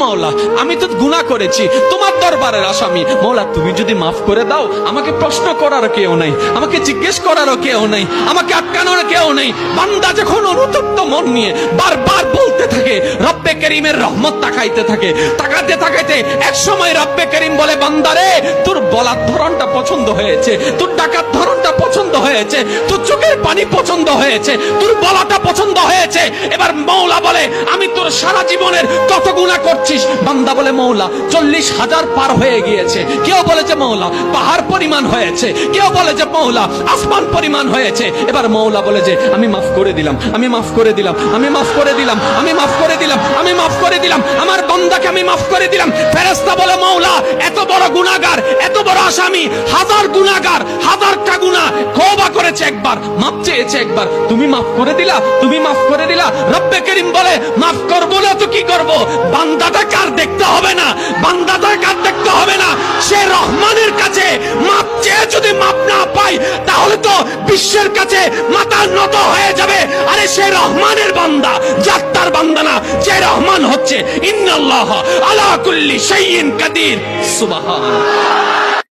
মাওলা, আমি তো গুনাহ করেছি, তোমার দরবারের আসামি। মাওলা তুমি যদি মাফ করে দাও, আমাকে প্রশ্ন করার কেউ নাই, আমাকে জিজ্ঞেস করারও কেউ নাই, আমাকে আটকানোর কেউ নেই। বান্দা যখন অনুতপ্ত মন নিয়ে বারবার বলতে থাকে, রব্বে করিমের রহমত তাকাইতে থাকে, তাকাতে তাকাইতে এক সময় রব্বে করিম বলে, বান্দারে তোর বলার ধরনটা পছন্দ হয়েছে, তোর ডাকার ধরনটা পছন্দ হয়েছে, তোর চোখের পানি পছন্দ হয়েছে, তোর বলাটা পছন্দ হয়েছে। এবার মওলা বলে, আমি তোর সারা জীবনের কত গুনাহ করছিস? বান্দা বলে, মওলা 40,000 পার হয়ে গিয়েছে। কেউ বলে যে মওলা পাহাড় পরিমাণ হয়েছে, কেউ বলে যে মওলা আসমান পরিমাণ হয়েছে। এবার মওলা বলে যে আমি মাফ করে দিলাম, আমি মাফ করে দিলাম, আমি মাফ করে দিলাম, আমি মাফ করে দিলাম, আমি মাফ করে দিলাম, আমার বান্দাকে আমি মাফ করে দিলাম। ফেরেশতা বলে, মওলা এত বড় গুনাহগার, এত বড় আসামি, হাজার গুনাহগার, হাজারটা গুনাহ তওবা করেছে একবার, মাফ চেয়েছে একবার, তুমি মাফ করে দিলা, তুমি মাফ করে দিলা। রব্বে করিম বলে, মাফ করবো না তো কি করব? বান্দাটা কার দেখতে হবে না, বান্দাটা কার দেখতে হবে না। সে রহমানের কাছে মাফ চেয়ে যদি মাফ না পাই, তাহলে তো বিশ্বের কাছে মাথা নত হয়ে যাবে। আরে সে রহমানের বান্দা, জাত্তার বান্দা না, যে রহমান হচ্ছে ইন্নাল্লাহ আলা কুল্লি শাইইন কাদির। সুবহানাল্লাহ।